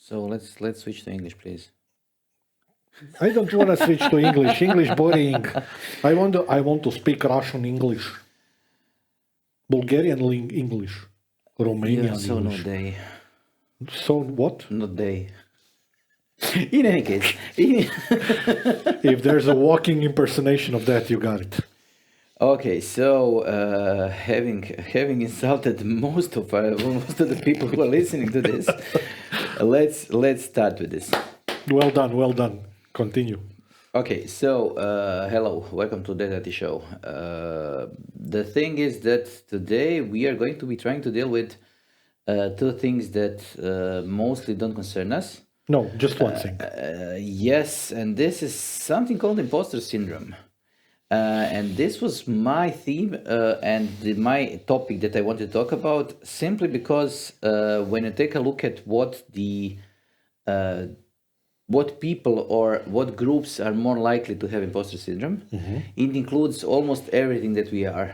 So let's switch to English, please. I don't want to switch to English. English boring. I want to speak Russian English, Bulgarian English, Romanian Yeah, so English. not they. So what? Not they. In any case, If there's a walking impersonation of that, you got it. okay. So having insulted most of the people who are listening to this, let's start with this. Well done, well done. Continue. Okay, so hello, welcome to ThatITShow. The thing is that today we are going to be trying to deal with two things that mostly don't concern us. No, just one thing. Yes, and this is something called imposter syndrome. And this was my theme and my topic that I want to talk about, simply because when you take a look at what people or what groups are more likely to have imposter syndrome, it includes almost everything that we are.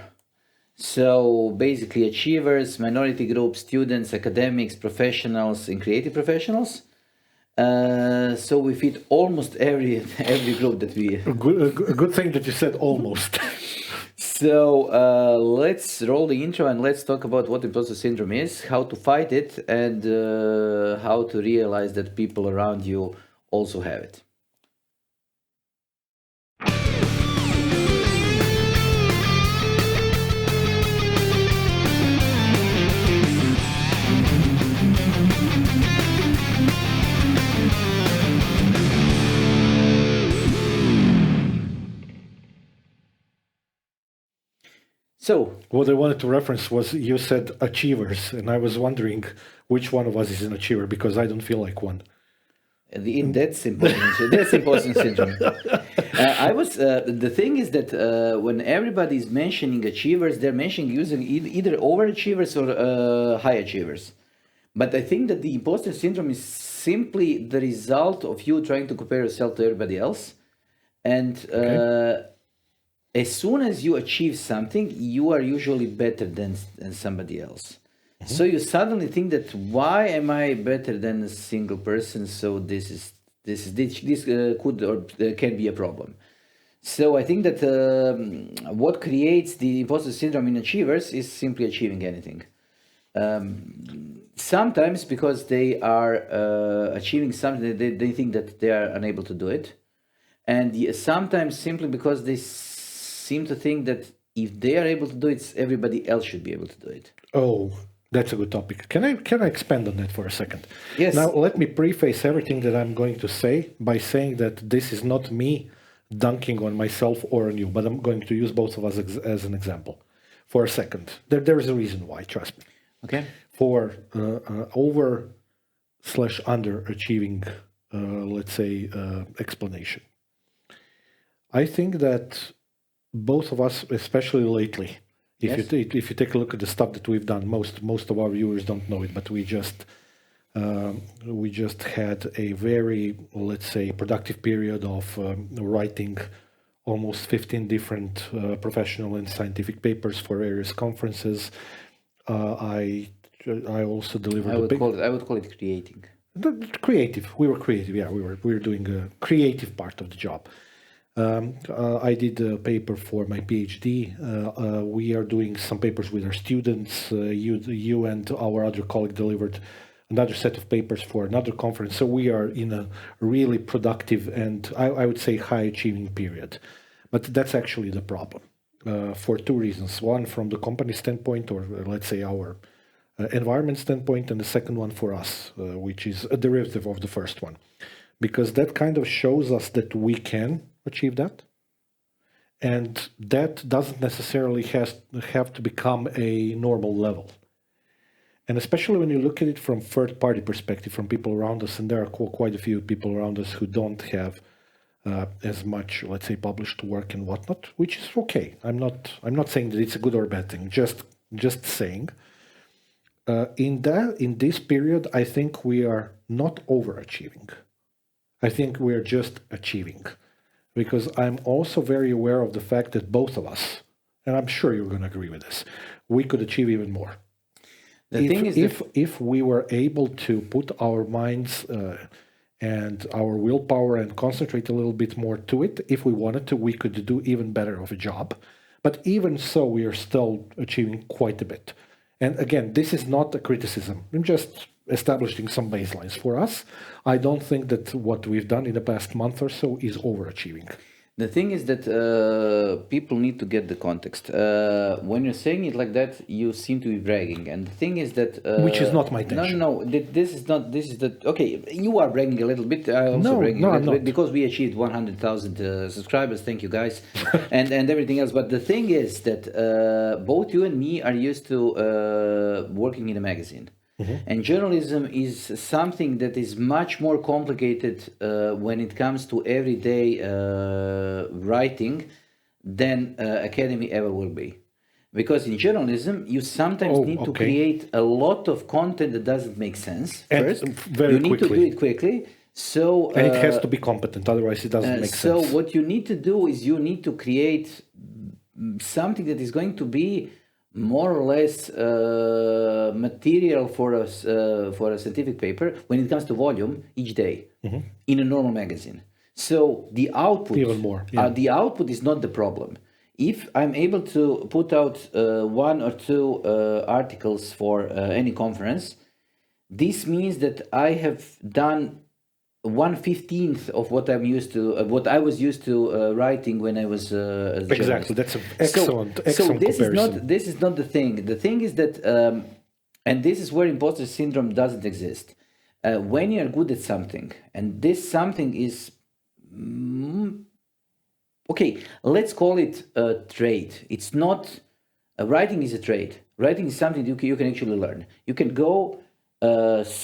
So basically achievers, minority groups, students, academics, professionals, and creative professionals. So we fit almost every group that we... A good thing that you said almost. So let's roll the intro and let's talk about what imposter syndrome is, how to fight it, and how to realize that people around you also have it. So, what I wanted to reference was you said achievers, and I was wondering which one of us is an achiever, because I don't feel like one. That's imposter syndrome. The thing is that when everybody is mentioning achievers, they're mentioning using either overachievers or high achievers. But I think that the imposter syndrome is simply the result of you trying to compare yourself to everybody else. And as soon as you achieve something, you are usually better than somebody else. So you suddenly think that why am I better than a single person? So this could or can be a problem. So I think that what creates the imposter syndrome in achievers is simply achieving anything. Sometimes because they are achieving something that they think that they are unable to do it, and sometimes simply because they seem to think that if they are able to do it, everybody else should be able to do it. Oh, that's a good topic. Can I expand on that for a second? Yes. Now, let me preface everything that I'm going to say by saying that this is not me dunking on myself or on you, but I'm going to use both of us as an example for a second. There is a reason why, trust me. Okay. For over/underachieving, let's say, explanation. I think that both of us, especially lately, if you take a look at the stuff that we've done, most of our viewers don't know it, but we just had a very, let's say, productive period of writing almost 15 different professional and scientific papers for various conferences. I also delivered. I would call it creating. Creative. We were creative. Yeah, we were doing a creative part of the job. I did a paper for my PhD. We are doing some papers with our students. You and our other colleague delivered another set of papers for another conference. So we are in a really productive and I would say high achieving period. But that's actually the problem for two reasons. One, from the company standpoint, or let's say our environment standpoint, and the second one for us, which is a derivative of the first one. Because that kind of shows us that we can achieve that. And that doesn't necessarily have to become a normal level. And especially when you look at it from third-party perspective, from people around us, and there are quite a few people around us who don't have as much, let's say, published work and whatnot, which is okay. I'm not saying that it's a good or bad thing. Just saying. In this period, I think we are not overachieving. I think we are just achieving. Because I'm also very aware of the fact that both of us, and I'm sure you're going to agree with this, we could achieve even more. The thing is that if we were able to put our minds and our willpower and concentrate a little bit more to it, if we wanted to, we could do even better of a job. But even so, we are still achieving quite a bit. And again, this is not a criticism. I'm just establishing some baselines for us. I don't think that what we've done in the past month or so is overachieving. the thing is that people need to get the context. When you're saying it like that, you seem to be bragging, and the thing is that Which is not my intention. No, this is not. This is that. Okay, you are bragging a little bit. I also bragging a little bit because we achieved 100,000 subscribers. Thank you, guys, and everything else. But the thing is that both you and me are used to working in a magazine. And journalism is something that is much more complicated when it comes to everyday writing than academy ever will be. Because in journalism, you sometimes need to create a lot of content that doesn't make sense. First, very you need quickly. to do it quickly. So And it has to be competent, otherwise it doesn't make sense. So what you need to do is you need to create something that is going to be more or less material for a scientific paper when it comes to volume each day in a normal magazine. So the output, Even more, the output is not the problem. If I'm able to put out one or two articles for any conference, this means that I have done 1/15 of what I'm used to, what I was used to writing when I was a Exactly, journalist. that's an excellent So this comparison. this is not the thing. The thing is that, and this is where imposter syndrome doesn't exist. When you are good at something, and this something is, okay, let's call it a trade. It's not, writing is a trade. Writing is something you can actually learn. You can go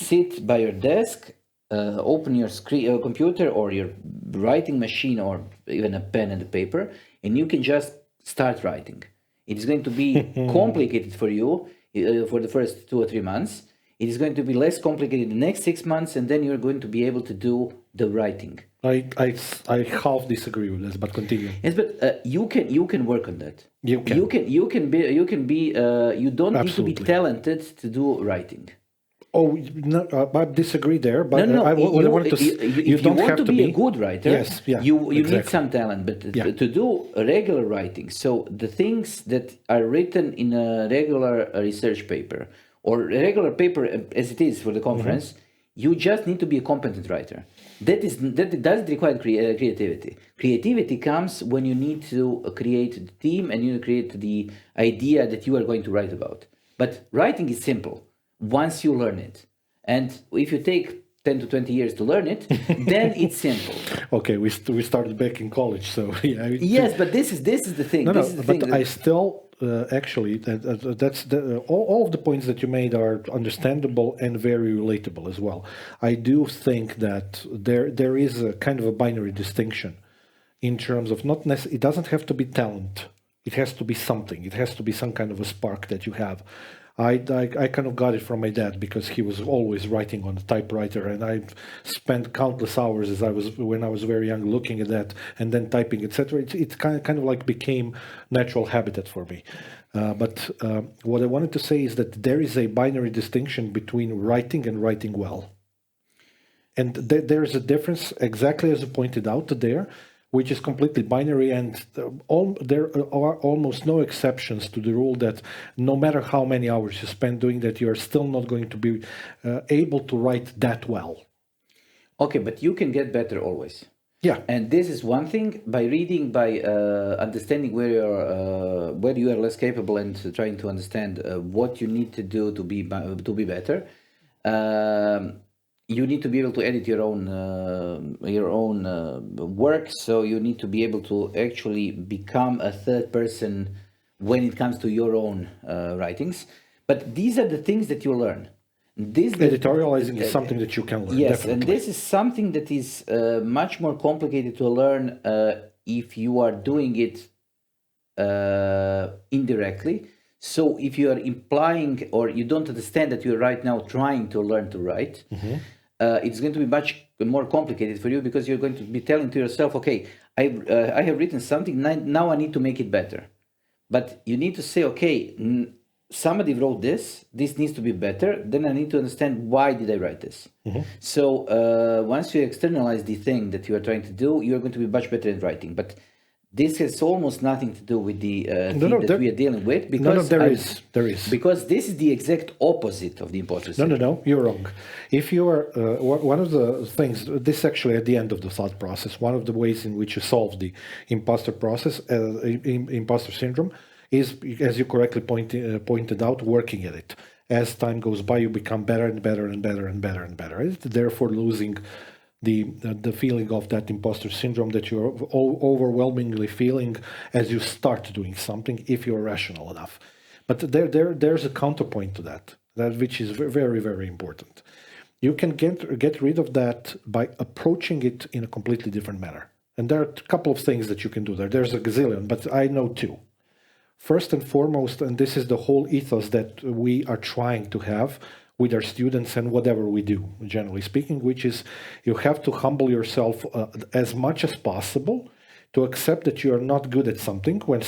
sit by your desk, open your screen, computer or your writing machine or even a pen and a paper, and you can just start writing. It is going to be complicated for you for the first 2 or 3 months. It is going to be less complicated the next 6 months, and then you're going to be able to do the writing. I half disagree with this, but continue. Yes, but you can work on that. You can. You don't need to be Absolutely. talented to do writing. Oh, no, I disagree there, but No. what I wanted to If you want to be a good writer, Yes, yeah, you need exactly. some talent. But to do regular writing, so the things that are written in a regular research paper or a regular paper as it is for the conference, you just need to be a competent writer. That doesn't require creativity. Creativity comes when you need to create the theme and you create the idea that you are going to write about. But writing is simple once you learn it. And if you take 10 to 20 years to learn it, then it's simple. Okay, we started back in college, so yeah. Yes, but this is the thing. No, This is the but thing I still actually that's all of the points that you made are understandable and very relatable as well. I do think that there is a kind of a binary distinction in terms of not necessarily. It doesn't have to be talent. It has to be something. It has to be some kind of a spark that you have. I kind of got it from my dad because he was always writing on the typewriter, and I spent countless hours when I was very young looking at that and then typing, etc. It kind of like became natural habitat for me. But what I wanted to say is that there is a binary distinction between writing and writing well, and there's a difference, exactly as you pointed out there, which is completely binary, and there are almost no exceptions to the rule that no matter how many hours you spend doing that, you are still not going to be able to write that well. Okay, but you can get better always. Yeah. And this is one thing, by reading, by understanding where you are less capable and trying to understand what you need to do to be better. You need to be able to edit your own work, so you need to be able to actually become a third person when it comes to your own writings. But these are the things that you learn. Editorializing is something that you can learn. Yes, definitely. and this is something that is much more complicated to learn if you are doing it indirectly. So if you are implying or you don't understand that you're right now trying to learn to write, it's going to be much more complicated for you because you're going to be telling to yourself, okay, I have written something, now I need to make it better. But you need to say, okay, somebody wrote this needs to be better, then I need to understand why did I write this. So once you externalize the thing that you are trying to do, you're going to be much better at writing. But this has almost nothing to do with the thing that we are dealing with, because there is. because this is the exact opposite of the imposter syndrome. No, you're wrong. If you are one of the things, this actually at the end of the thought process, one of the ways in which you solve the imposter process, imposter syndrome, is, as you correctly pointed out, working at it. As time goes by, you become better and better and better and better and better. Therefore, losing the feeling of that imposter syndrome that you're overwhelmingly feeling as you start doing something, if you're rational enough. But there's a counterpoint to that which is very, very important. You can get rid of that by approaching it in a completely different manner. And there are a couple of things that you can do there. There's a gazillion, but I know two. First and foremost, and this is the whole ethos that we are trying to have with our students and whatever we do, generally speaking, which is you have to humble yourself as much as possible to accept that you are not good at something when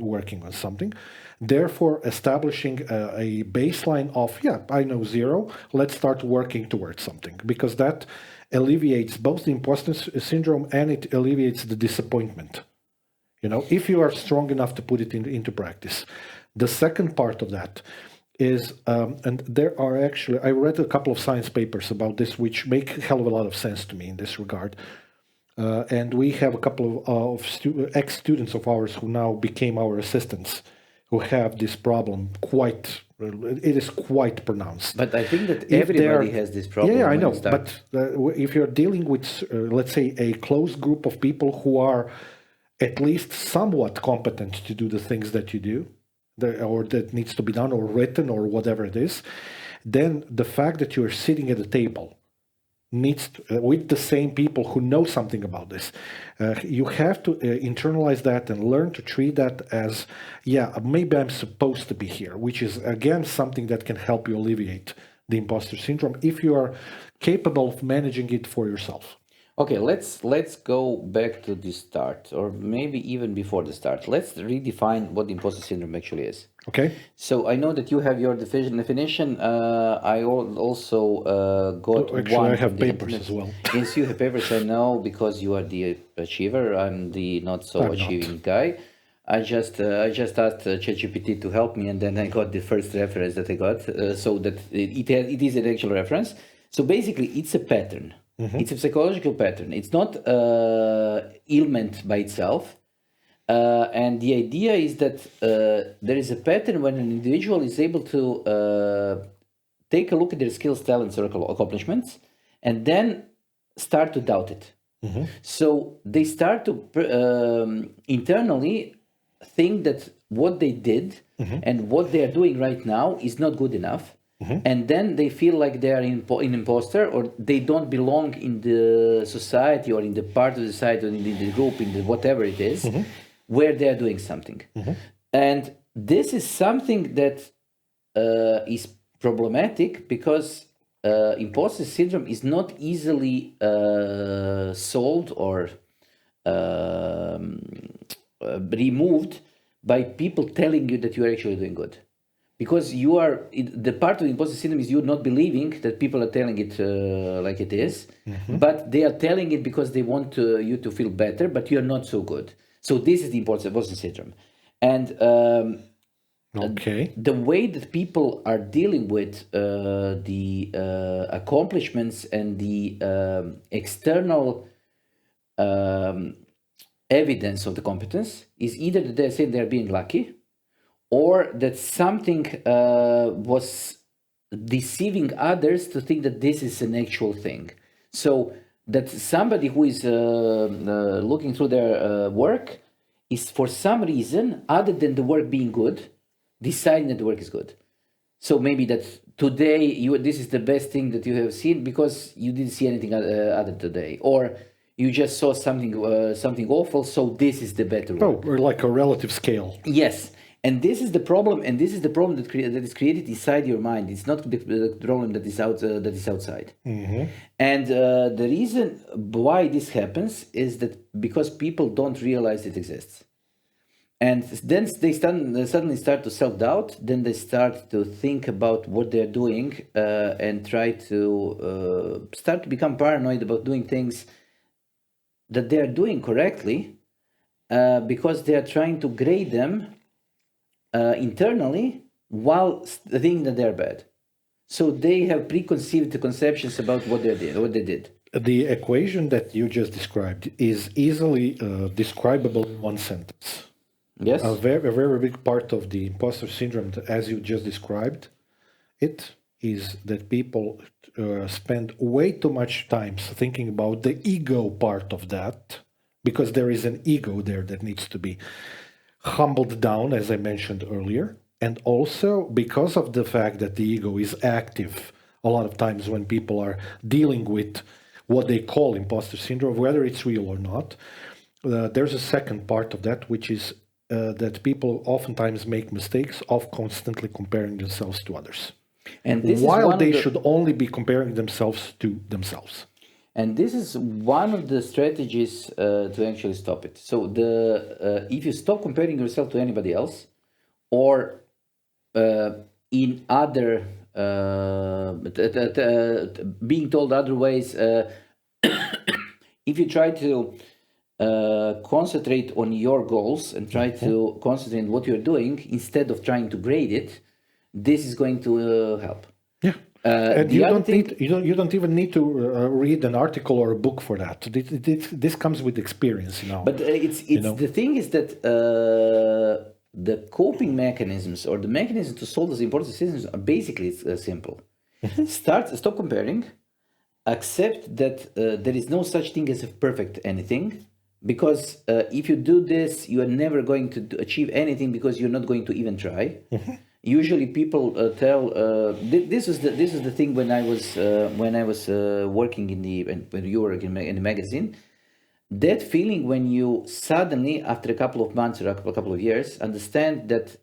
working on something. Therefore, establishing a baseline of, I know zero, let's start working towards something, because that alleviates both the imposter syndrome and it alleviates the disappointment. If you are strong enough to put it into practice. The second part of that is, and there are actually, I read a couple of science papers about this, which make a hell of a lot of sense to me in this regard. And we have a couple of ex-students of ours who now became our assistants, who have this problem it is quite pronounced. But I think that everybody has this problem. Yeah, I know. But if you're dealing with, let's say, a close group of people who are at least somewhat competent to do the things that you do, or that needs to be done or written or whatever it is, then the fact that you're sitting at a table with the same people who know something about this, you have to internalize that and learn to treat that as, maybe I'm supposed to be here, which is, again, something that can help you alleviate the imposter syndrome if you are capable of managing it for yourself. Okay, let's go back to the start, or maybe even before the start. Let's redefine what the imposter syndrome actually is. Okay. So I know that you have your definition. I also got actually, one. I have papers as well. Yes, you have papers. I know, because you are the achiever. I'm the not so achieving guy. I just asked ChatGPT to help me, and then I got the first reference that I got, so that it is an actual reference. So basically, it's a pattern. It's a psychological pattern. It's not ailment by itself. And the idea is that there is a pattern when an individual is able to take a look at their skills, talents, or accomplishments, and then start to doubt it. So they start to internally think that what they did and what they are doing right now is not good enough. And then they feel like they are an imposter, or they don't belong in the society, or in the part of the society, or in the group, in the whatever it is, where they are doing something. And this is something that is problematic, because imposter syndrome is not easily solved or removed by people telling you that you are actually doing good. Because the part of the imposter syndrome is you not believing that people are telling it like it is, but they are telling it because they want you to feel better, but you are not so good. So this is the imposter syndrome. And the way that people are dealing with the accomplishments and the external evidence of the competence is either that they say they're being lucky, or that something was deceiving others to think that this is an actual thing. So that somebody who is looking through their work is, for some reason, other than the work being good, deciding that the work is good. So maybe that today this is the best thing that you have seen because you didn't see anything other today. Or you just saw something awful, so this is the better work. Or like a relative scale. Yes. And this is the problem, that is created inside your mind. It's not the problem that is outside. And the reason why this happens is that because people don't realize it exists. And then they suddenly start to self-doubt. Then they start to think about what they're doing and try to start to become paranoid about doing things that they're doing correctly because they are trying to grade them internally while thinking that they're bad. So they have preconceived conceptions about what they did. The equation that you just described is easily describable in one sentence. Yes. A very big part of the imposter syndrome, as you just described, it is that people spend way too much time thinking about the ego part of that, because there is an ego there that needs to be humbled down, as I mentioned earlier. And also because of the fact that the ego is active a lot of times when people are dealing with what they call imposter syndrome, whether it's real or not, there's a second part of that, which is that people oftentimes make mistakes of constantly comparing themselves to others. And this while is they should only be comparing themselves to themselves. And this is one of the strategies to actually stop it. So if you stop comparing yourself to anybody else, or in other being told other ways, if you try to concentrate on your goals and try to concentrate on what you're doing instead of trying to grade it, this is going to help. Yeah. And you don't even need to read an article or a book for that. This comes with experience, But the thing is that the coping mechanisms or the mechanisms to solve those important systems are basically simple. Stop comparing, accept that there is no such thing as a perfect anything, because if you do this, you are never going to achieve anything because you're not going to even try. Usually, people tell this is the thing when I was working when you were in the magazine. That feeling when you suddenly, after a couple of months or a couple of years, understand that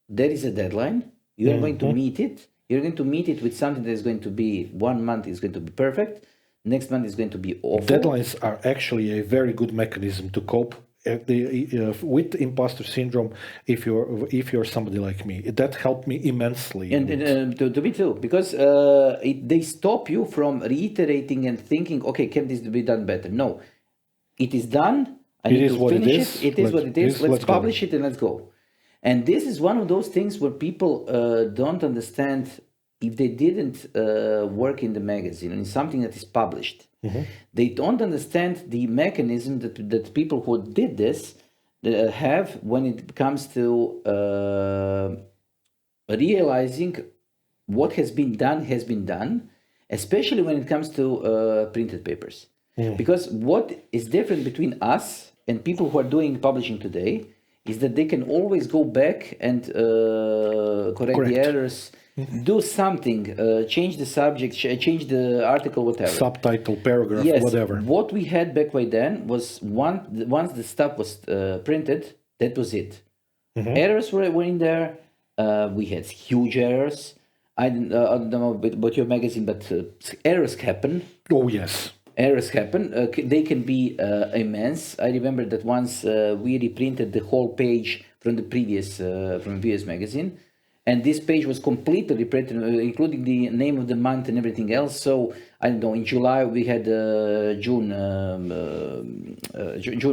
there is a deadline. You are going to meet it. You're going to meet it with something that is going to be 1 month is going to be perfect. Next month is going to be awful. Deadlines are actually a very good mechanism to cope with imposter syndrome. If you're somebody like me, that helped me immensely. And to me too, because they stop you from reiterating and thinking, okay, can this be done better? No. It is done. I need to finish it. It is what it is. Let's publish it and let's go. And this is one of those things where people don't understand. If they didn't work in the magazine and in something that is published, they don't understand the mechanism that people who did this have when it comes to realizing what has been done, especially when it comes to printed papers. Because what is different between us and people who are doing publishing today is that they can always go back and correct the errors, do something, change the subject, change the article, whatever. Subtitle, paragraph, whatever. What we had back by then was once the stuff was printed, that was it. Errors were in there. We had huge errors. I don't know about your magazine, but errors happen. Oh, yes. Errors happen. They can be immense. I remember that once we reprinted the whole page from the previous magazine, and this page was completely reprinted, including the name of the month and everything else. So I don't know. In July we had June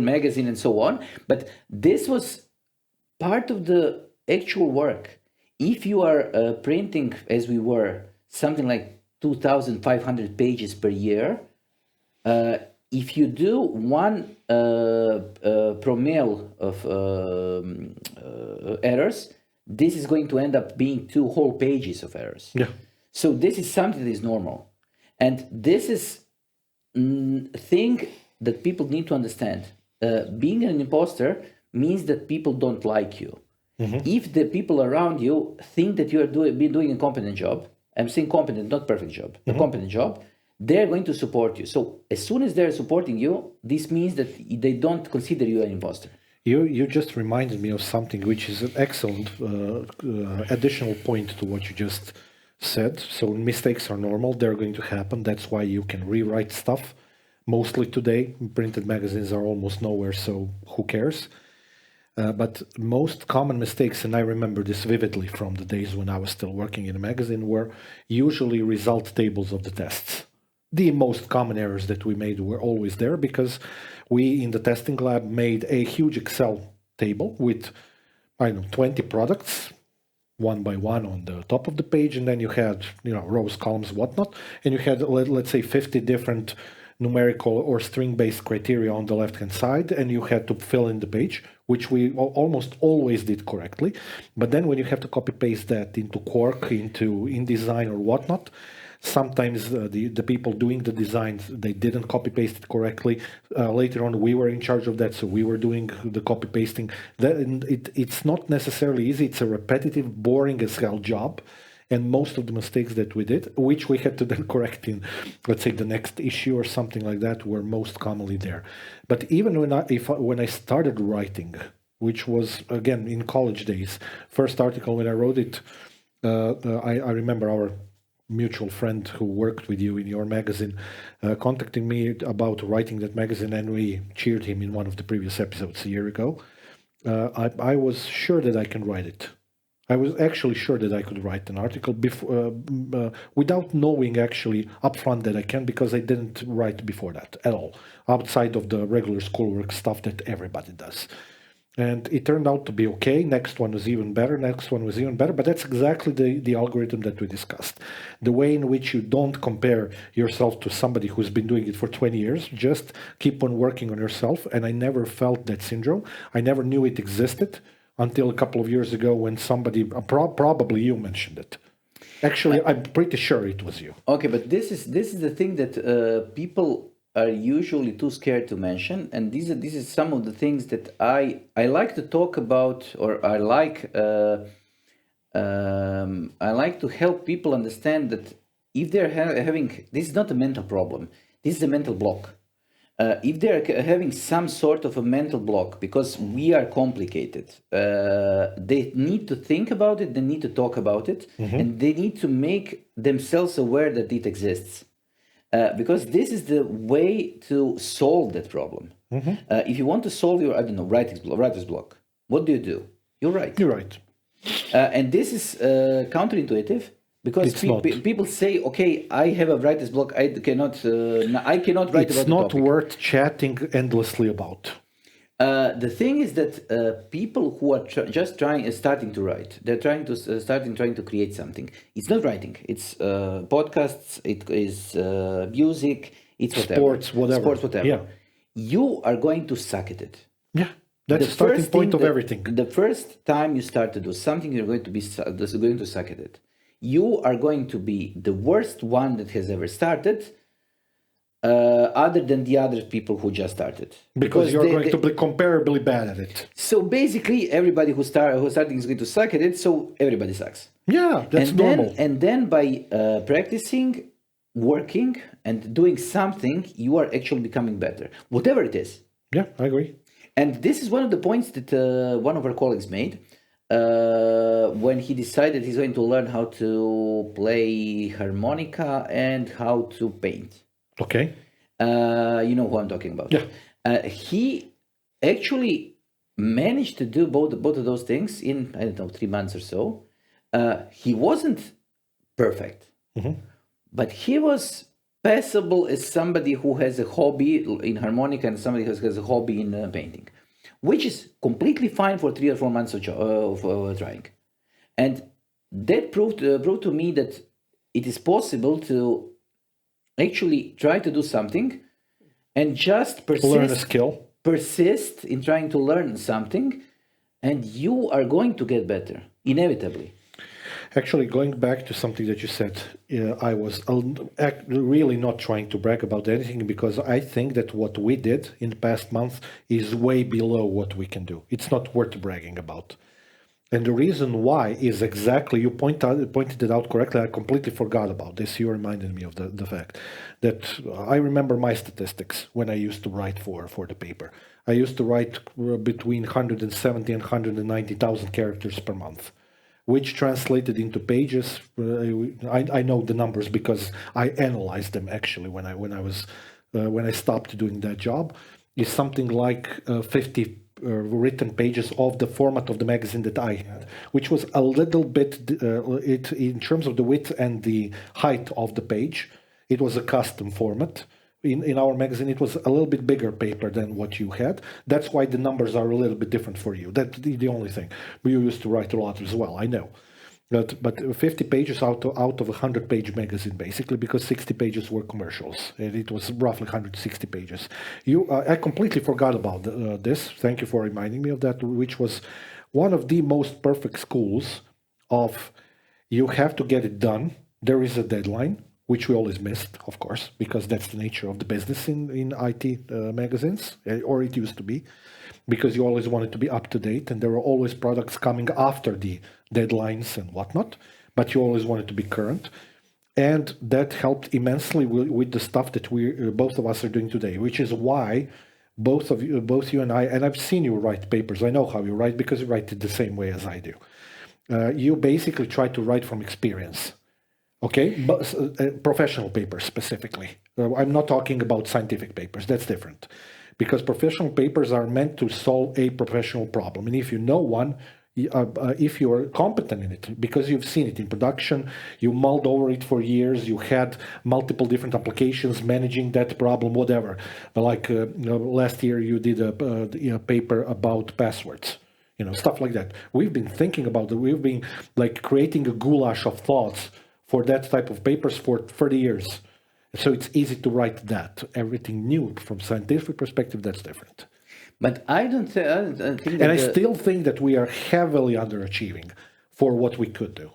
magazine and so on. But this was part of the actual work. If you are printing, as we were, something like 2,500 pages per year. If you do one promille of errors, this is going to end up being 2 whole pages of errors. Yeah. So this is something that is normal. And this is thing that people need to understand. Being an imposter means that people don't like you. If the people around you think that you are doing a competent job, I'm saying competent, not perfect job, a competent job, they're going to support you. So as soon as they're supporting you, this means that they don't consider you an imposter. You just reminded me of something which is an excellent additional point to what you just said. So mistakes are normal. They're going to happen. That's why you can rewrite stuff. Mostly today, printed magazines are almost nowhere, so who cares? But most common mistakes, and I remember this vividly from the days when I was still working in a magazine, were usually result tables of the tests. The most common errors that we made were always there because we in the testing lab made a huge Excel table with, I don't know, 20 products, one by one on the top of the page, and then you had, rows, columns, whatnot, and you had, let's say, 50 different numerical or string-based criteria on the left-hand side, and you had to fill in the page, which we almost always did correctly. But then when you have to copy-paste that into Quark, into InDesign or whatnot, sometimes the people doing the designs, they didn't copy-paste it correctly. Later on, we were in charge of that, so we were doing the copy-pasting. It's not necessarily easy. It's a repetitive, boring as hell job. And most of the mistakes that we did, which we had to then correct in, let's say, the next issue or something like that, were most commonly there. But even when I started writing, which was, again, in college days, first article when I wrote it, I remember our mutual friend who worked with you in your magazine contacting me about writing that magazine, and we cheered him in one of the previous episodes a year ago. I was sure that I can write it. I was actually sure that I could write an article before, without knowing actually upfront that I can, because I didn't write before that at all, outside of the regular schoolwork stuff that everybody does. And it turned out to be okay. Next one was even better. Next one was even better. But that's exactly the algorithm that we discussed. The way in which you don't compare yourself to somebody who's been doing it for 20 years. Just keep on working on yourself. And I never felt that syndrome. I never knew it existed until a couple of years ago when somebody, probably you mentioned it. Actually, I'm pretty sure it was you. Okay, but this is the thing that people are usually too scared to mention, and this is some of the things that I like to talk about, or I like to help people understand that if they're having, this is not a mental problem, this is a mental block. If they're having some sort of a mental block because we are complicated, they need to think about it, they need to talk about it, and they need to make themselves aware that it exists. Because this is the way to solve that problem. If you want to solve your, writer's block, what do? You write. You're right. And this is counterintuitive. Because people say, okay, I have a writer's block. I cannot write about the topic. It's not worth chatting endlessly about. The thing is that people who are starting to write, they're trying to create something. It's not writing. It's podcasts. It is music. It's whatever. Sports, whatever. Yeah. You are going to suck at it. Yeah. That's the starting point of everything. The first time you start to do something, you're going to suck at it. You are going to be the worst one that has ever started, other than the other people who just started. Because you're going to be comparably bad at it. So basically, everybody who's starting is going to suck at it, so everybody sucks. Yeah, that's normal. And then by practicing, working, and doing something, you are actually becoming better. Whatever it is. Yeah, I agree. And this is one of the points that one of our colleagues made. When he decided he's going to learn how to play harmonica and how to paint. Okay. You know who I'm talking about. Yeah. He actually managed to do both of those things in, 3 months or so. He wasn't perfect, but he was passable as somebody who has a hobby in harmonica and somebody who has a hobby in painting, which is completely fine for 3 or 4 months of trying. And that proved to me that it is possible to actually try to do something and just learn a skill. Persist in trying to learn something, and you are going to get better, inevitably. Actually, going back to something that you said, I was really not trying to brag about anything, because I think that what we did in the past month is way below what we can do. It's not worth bragging about. And the reason why is exactly, you pointed it out correctly. I completely forgot about this. You reminded me of the fact that I remember my statistics when I used to write for the paper. I used to write between 170 and 190,000 characters per month, which translated into pages. I know the numbers because I analyzed them actually when I stopped doing that job. Is something like 50 written pages of the format of the magazine that I had, which was a little bit, in terms of the width and the height of the page, it was a custom format. In our magazine, it was a little bit bigger paper than what you had. That's why the numbers are a little bit different for you. That's the only thing. You used to write a lot as well, I know. But 50 pages out of a 100-page magazine, basically, because 60 pages were commercials. And it was roughly 160 pages. I completely forgot about this. Thank you for reminding me of that, which was one of the most perfect schools of you have to get it done. There is a deadline, which we always missed, of course, because that's the nature of the business in IT magazines, or it used to be, because you always wanted to be up to date, and there were always products coming after the deadlines and whatnot, but you always wanted to be current. And that helped immensely with the stuff that both of us are doing today, which is why both you and I, and I've seen you write papers, I know how you write because you write it the same way as I do. You basically try to write from experience. Okay, but professional papers specifically. I'm not talking about scientific papers, that's different. Because professional papers are meant to solve a professional problem. And if you know one, if you are competent in it, because you've seen it in production, you mulled over it for years, you had multiple different applications managing that problem, whatever. Like last year you did a paper about passwords. Stuff like that. We've been thinking about it. We've been like creating a goulash of thoughts for that type of papers for 30 years. So it's easy to write that. Everything new from scientific perspective, that's different. But I don't think that... And I still think that we are heavily underachieving for what we could do.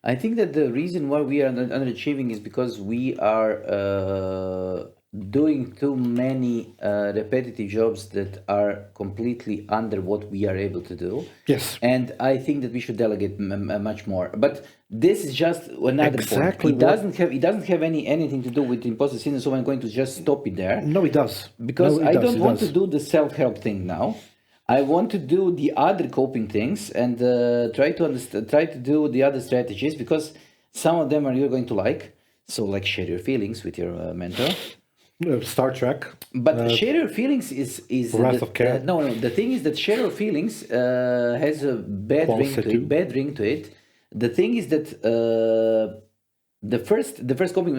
I think that the reason why we are underachieving is because we are doing too many repetitive jobs that are completely under what we are able to do. Yes. And I think that we should delegate much more. But this is just another Exactly point. It doesn't have anything to do with imposter syndrome, so I'm going to just stop it there. No, it does. Because I don't want to do the self-help thing now. I want to do the other coping things and try to do the other strategies, because some of them you're going to like. So like share your feelings with your mentor. Star Trek. But share your feelings is Wrath of Cat. No. The thing is that share your feelings has a bad ring to it. The thing is that the first coping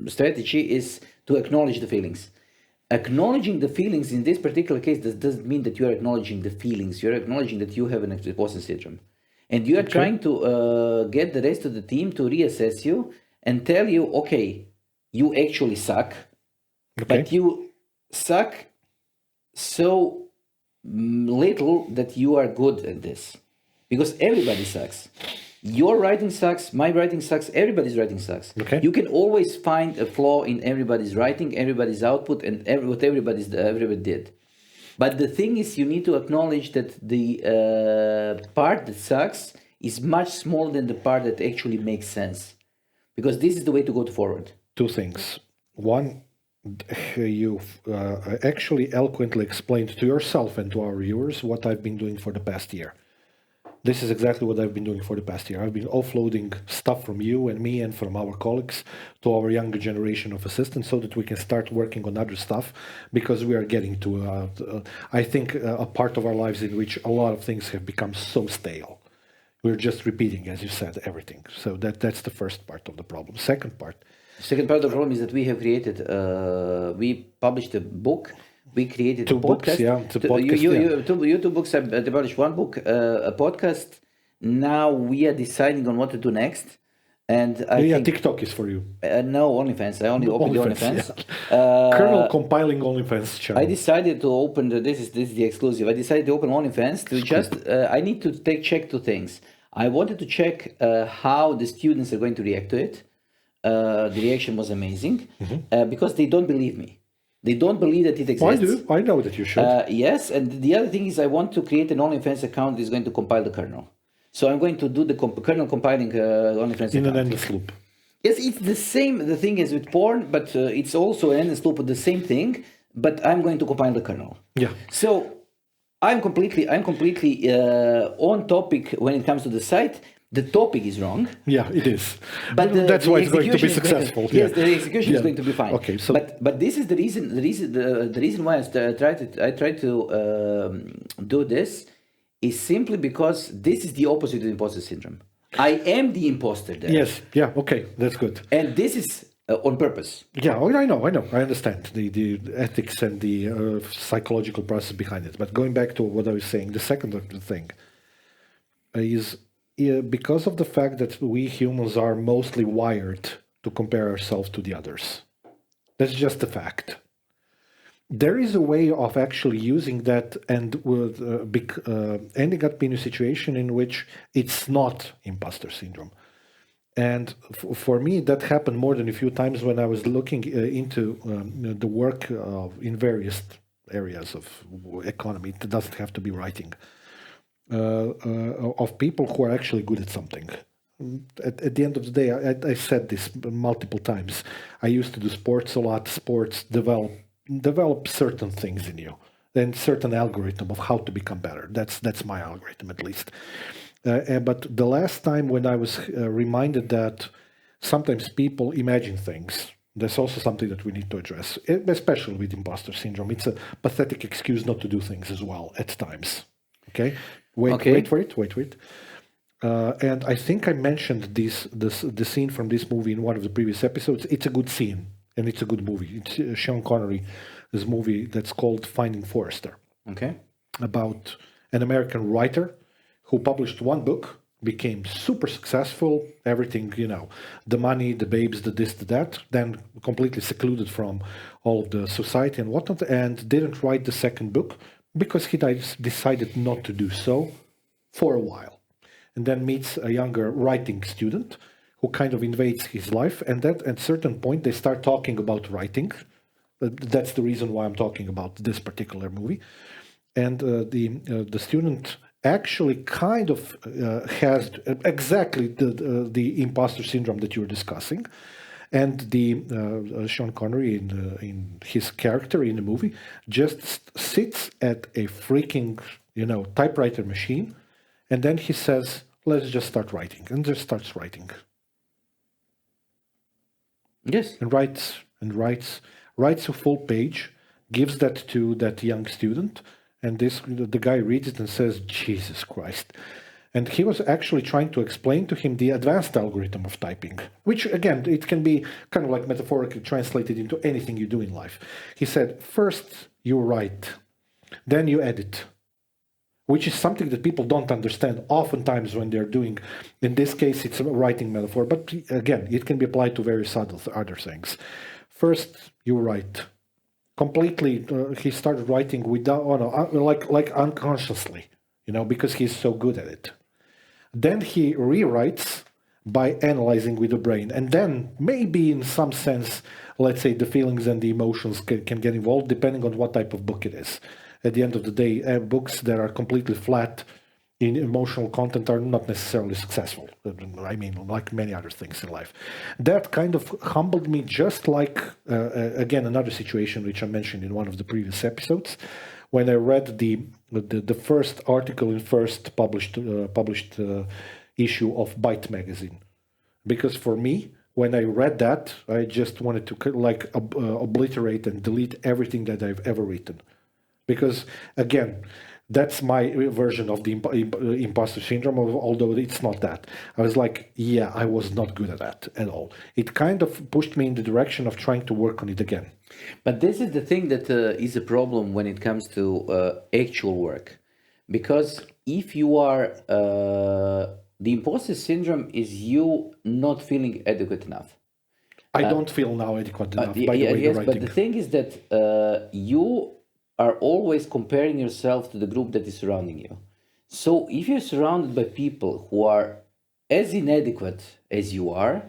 strategy is to acknowledge the feelings. Acknowledging the feelings in this particular case doesn't mean that you are acknowledging the feelings. You're acknowledging that you have an imposter syndrome, and you are trying to get the rest of the team to reassess you and tell you, okay, you actually suck, but you suck so little that you are good at this, because everybody sucks. Your writing sucks, my writing sucks, everybody's writing sucks. Okay. You can always find a flaw in everybody's writing, everybody's output, and what everybody did. But the thing is, you need to acknowledge that the part that sucks is much smaller than the part that actually makes sense. Because this is the way to go forward. Two things. One, you actually eloquently explained to yourself and to our viewers what I've been doing for the past year. This is exactly what I've been doing for the past year. I've been offloading stuff from you and me and from our colleagues to our younger generation of assistants so that we can start working on other stuff, because we are getting to, I think, a part of our lives in which a lot of things have become so stale. We're just repeating, as you said, everything. So that's the first part of the problem. Second part of the problem is that we have created, we published a book. We created two a podcast. You two books. I published one book, a podcast. Now we are deciding on what to do next. And I think TikTok is for you. No, OnlyFans. I only opened the OnlyFans. Colonel compiling OnlyFans channel. I decided to open this is the exclusive. I decided to open OnlyFans to I need to check two things. I wanted to check how the students are going to react to it. The reaction was amazing, because they don't believe me. They don't believe that it exists. I do. I know that you should. Yes, and the other thing is I want to create an OnlyFans account that is going to compile the kernel. So I'm going to do the kernel compiling OnlyFans in account. An endless loop. Yes, it's the thing as with porn, but it's also an endless loop of the same thing, but I'm going to compile the kernel. Yeah. So I'm completely on topic when it comes to the site. The topic is wrong, Yeah, it is. but That's why it's going to be execution is going successful. yes, the execution is Yeah. going to be fine. Okay, so but this is the reason why I try to do this is simply because this is the opposite of imposter syndrome. I am the imposter there. yes, yeah, okay, that's good. And this is on purpose. Yeah, I know, I understand the ethics and the psychological process behind it. But going back to what I was saying, the second thing is because of the fact that we humans are mostly wired to compare ourselves to the others. That's just a fact. There is a way of actually using that and ending up in a situation in which it's not imposter syndrome. And for me, that happened more than a few times when I was looking into the work in various areas of economy. It doesn't have to be writing. Of people who are actually good at something. At the end of the day, I said this multiple times. I used to do sports a lot. Sports develop certain things in you, and certain algorithm of how to become better. That's my algorithm, at least. But the last time when I was reminded that sometimes people imagine things, that's also something that we need to address, especially with imposter syndrome. It's a pathetic excuse not to do things as well at times. Okay, wait for it. And I think I mentioned the scene from this movie in one of the previous episodes. It's a good scene and it's a good movie. It's Sean Connery's movie that's called Finding Forrester. Okay. About an American writer who published one book, became super successful, everything, the money, the babes, the this, the that, then completely secluded from all of the society and whatnot, and didn't write the second book because he decided not to do so for a while. And then meets a younger writing student who kind of invades his life, and that at a certain point they start talking about writing. That's the reason why I'm talking about this particular movie. And the student actually kind of has exactly the imposter syndrome that you were discussing. And the Sean Connery in his character in the movie just sits at a freaking typewriter machine, and then he says, "Let's just start writing," and just starts writing. Yes. And writes a full page, gives that to that young student, and the guy reads it and says, "Jesus Christ." And he was actually trying to explain to him the advanced algorithm of typing, which, again, it can be kind of like metaphorically translated into anything you do in life. He said, first you write, then you edit, which is something that people don't understand oftentimes when they're doing, in this case, it's a writing metaphor, but again, it can be applied to various other things. First, you write. Completely, he started writing without, like unconsciously, because he's so good at it. Then he rewrites by analyzing with the brain. And then maybe in some sense, let's say the feelings and the emotions can get involved depending on what type of book it is. At the end of the day, books that are completely flat in emotional content are not necessarily successful. I mean, like many other things in life. That kind of humbled me, just like, again, another situation which I mentioned in one of the previous episodes, when I read the first article in first published issue of Byte magazine. Because for me, when I read that, I just wanted to obliterate and delete everything that I've ever written. Because, again, that's my version of the imposter syndrome, although it's not that. I was like, yeah, I was not good at that at all. It kind of pushed me in the direction of trying to work on it again. But this is the thing that is a problem when it comes to actual work. Because if you are, the imposter syndrome is you not feeling adequate enough. I don't feel now adequate enough, by the way, yes, you're but the thing is that you are always comparing yourself to the group that is surrounding you. So if you're surrounded by people who are as inadequate as you are,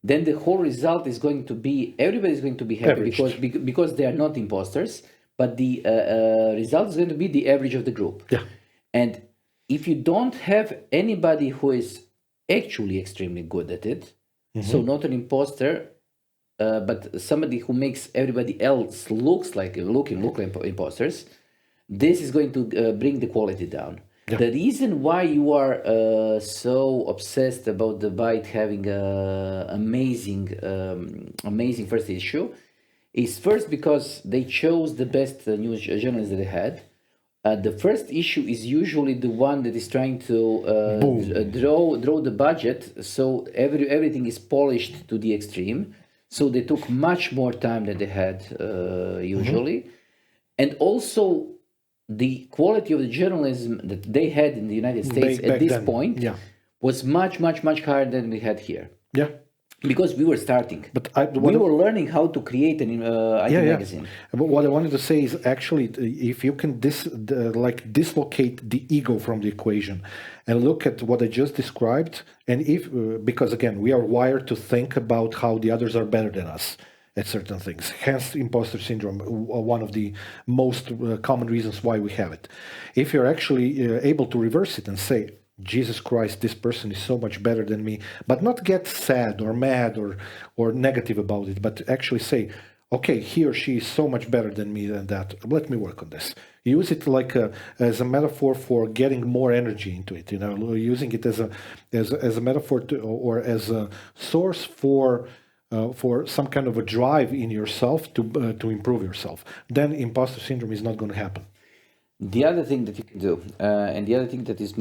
then the whole result is going to be, everybody's going to be happy because they are not imposters, but the result is going to be the average of the group. Yeah. And if you don't have anybody who is actually extremely good at it, so not an imposter, but somebody who makes everybody else look like imposters, this is going to bring the quality down. Yeah. The reason why you are so obsessed about the Byte having a amazing first issue is first because they chose the best news journalists that they had. The first issue is usually the one that is trying to draw the budget, so everything is polished to the extreme. So they took much more time than they had usually, and also the quality of the journalism that they had in the United States at Back this then, point yeah. was much higher than we had here. Yeah. Because we were starting. But we were learning how to create an IT magazine. But what I wanted to say is actually, if you can dislocate the ego from the equation and look at what I just described, and if because again we are wired to think about how the others are better than us at certain things, hence imposter syndrome, one of the most common reasons why we have it. If you're actually able to reverse it and say, Jesus Christ, this person is so much better than me, but not get sad or mad or negative about it, but actually say, okay, he or she is so much better than me than that. Let me work on this. Use it like as a metaphor for getting more energy into it. Using it as a metaphor or as a source for some kind of a drive in yourself to improve yourself. Then imposter syndrome is not going to happen. The other thing that you can do, and the other thing that is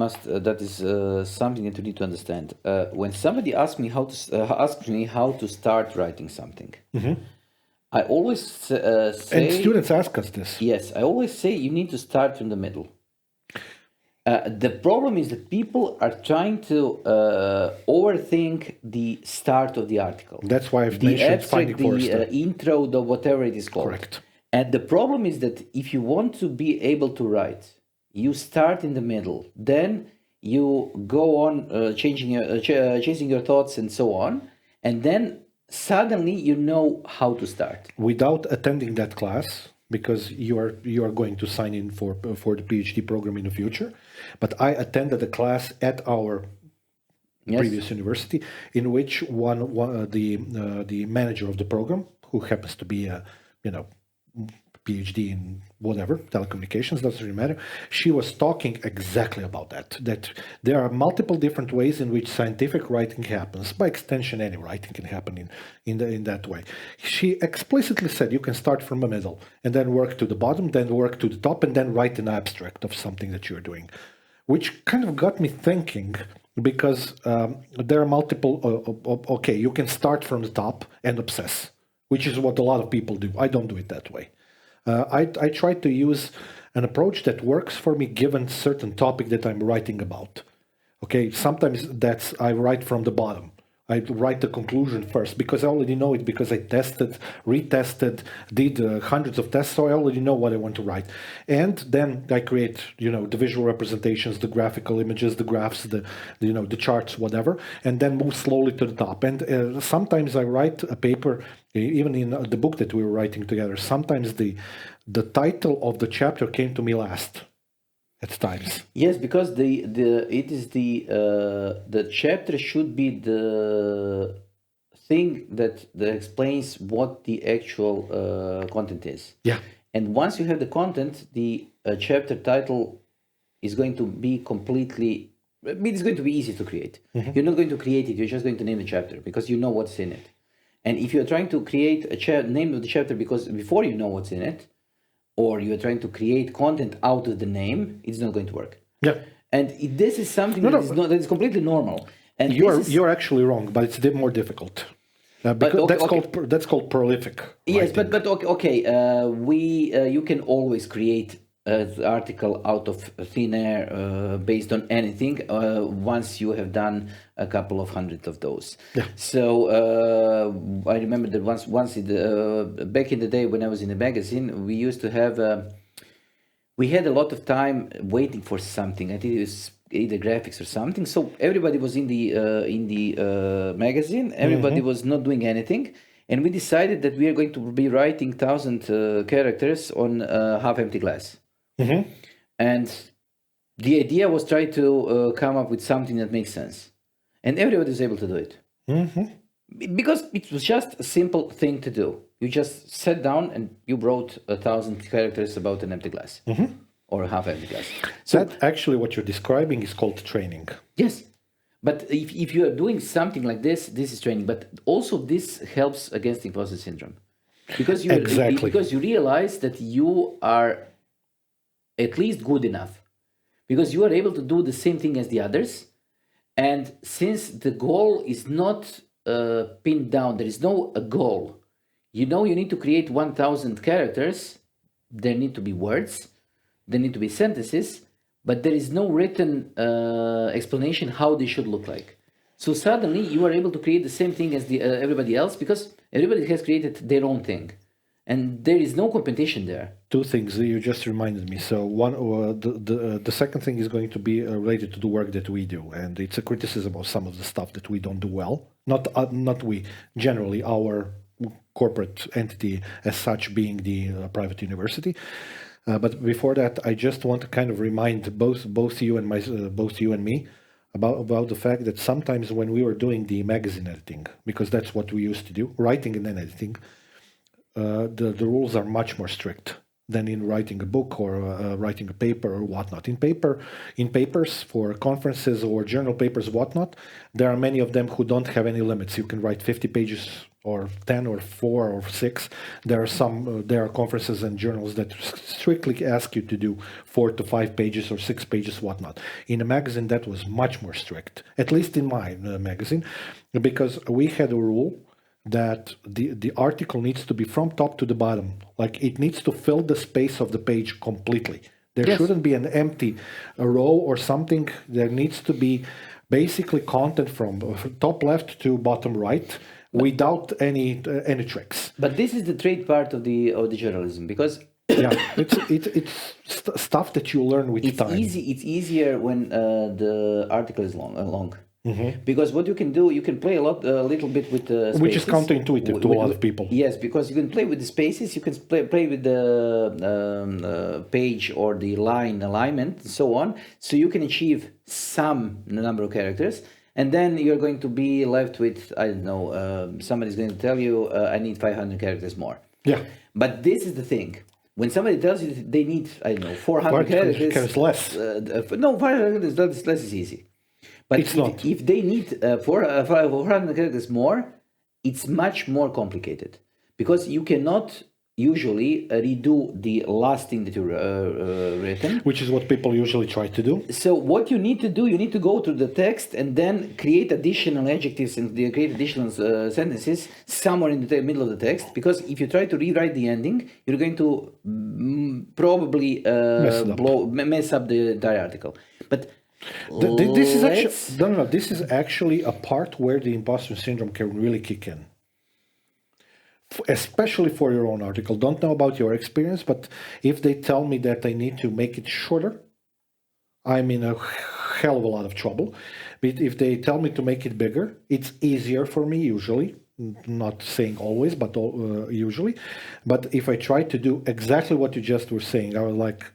something that you need to understand. When somebody asks me how to start writing something, I always say, and students ask us this. Yes, I always say you need to start from the middle. The problem is that people are trying to overthink the start of the article. That's why I've mentioned Finding Forrester. The intro, the whatever it is called. Correct. And the problem is that if you want to be able to write, you start in the middle. Then you go on chasing your thoughts and so on. And then suddenly you know how to start. Without attending that class, because you are going to sign in for the PhD program in the future. But I attended a class at our previous university in which the manager of the program, who happens to be a PhD in whatever, telecommunications, doesn't really matter. She was talking exactly about that there are multiple different ways in which scientific writing happens. By extension, any writing can happen in that way. She explicitly said you can start from the middle and then work to the bottom, then work to the top, and then write an abstract of something that you're doing, which kind of got me thinking, because there are multiple, okay, you can start from the top and obsess, which is what a lot of people do. I don't do it that way. I try to use an approach that works for me given certain topic that I'm writing about. Okay, sometimes I write from the bottom. I write the conclusion first because I already know it, because I tested, retested, did hundreds of tests, so I already know what I want to write. And then I create, the visual representations, the graphical images, the graphs, the charts, whatever, and then move slowly to the top. And sometimes I write a paper, even in the book that we were writing together, sometimes the title of the chapter came to me last. At times. Yes, because the chapter should be the thing that explains what the actual content is. Yeah. And once you have the content, the chapter title is going to be completely. It's going to be easy to create. Mm-hmm. You're not going to create it. You're just going to name the chapter because you know what's in it. And if you're trying to create a name of the chapter because before you know what's in it, or you're trying to create content out of the name, it's not going to work. Yeah. And this is something that is completely normal. And you're actually wrong, but it's a bit more difficult. That's called prolific. Yes, writing. but okay. You can always create an article out of thin air based on anything once you have done a couple of hundred of those. Yeah. So I remember that once back in the day when I was in a magazine, we used to have we had a lot of time waiting for something. I think it was either graphics or something. So everybody was in the magazine. Everybody was not doing anything. And we decided that we are going to be writing 1,000 characters on half-empty glass. Mm-hmm. And the idea was try to come up with something that makes sense. And everybody was able to do it. Mm-hmm. Because it was just a simple thing to do. You just sat down and you wrote 1,000 characters about an empty glass. Mm-hmm. or half empty glass. So That actually what you're describing is called training. yes, but if you are doing something like this is training. But also this helps against imposter syndrome, because Exactly. because you realize that you are at least good enough, because you are able to do the same thing as the others. And since the goal is not pinned down, there is no a goal. You know, you need to create 1,000 characters. There need to be words. There need to be sentences, but there is no written explanation how they should look like. So suddenly you are able to create the same thing as the everybody else, because everybody has created their own thing, and there is no competition there. Two things you just reminded me. So one, the second thing is going to be related to the work that we do, and it's a criticism of some of the stuff that we don't do well. Not we, generally our corporate entity as such, being the private university. But before that, I just want to kind of remind both you and me about the fact that sometimes when we were doing the magazine editing, because that's what we used to do, writing and then editing, the rules are much more strict than in writing a book or writing a paper or whatnot. In papers for conferences or journal papers, whatnot, there are many of them who don't have any limits. You can write 50 pages or 10 or 4 or 6. There are conferences and journals that strictly ask you to do 4 to 5 pages or 6 pages, whatnot. In a magazine, that was much more strict, at least in my magazine, because we had a rule that the article needs to be from top to the bottom. Like, it needs to fill the space of the page completely. There Yes. shouldn't be an empty row or something. There needs to be basically content from top left to bottom right, without any tricks. But this is the trade part of the journalism, because Yeah, it's stuff that you learn with it's time. It's easier when the article is long. Because what you can do, you can play a little bit with the spaces. Which is counterintuitive to a lot of people. Yes, because you can play with the spaces, you can play with the page or the line alignment and so on. So you can achieve some number of characters, and then you're going to be left with, I don't know, somebody's going to tell you, I need 500 characters more. Yeah. But this is the thing. When somebody tells you that they need, I don't know, 400 characters. Less. No, 500 less is easy. But It's not. If they need 400 characters more, it's much more complicated, because you cannot usually redo the last thing that you written. Which is what people usually try to do. So what you need to do, you need to go to the text and then create additional adjectives and create additional sentences somewhere in the middle of the text, because if you try to rewrite the ending, you're going to probably mess up the entire article. But this is actually a part where the imposter syndrome can really kick in. Especially for your own article. Don't know about your experience, but if they tell me that I need to make it shorter, I'm in a hell of a lot of trouble. But if they tell me to make it bigger, it's easier for me usually. Not saying always, but usually. But if I try to do exactly what you just were saying, I was like,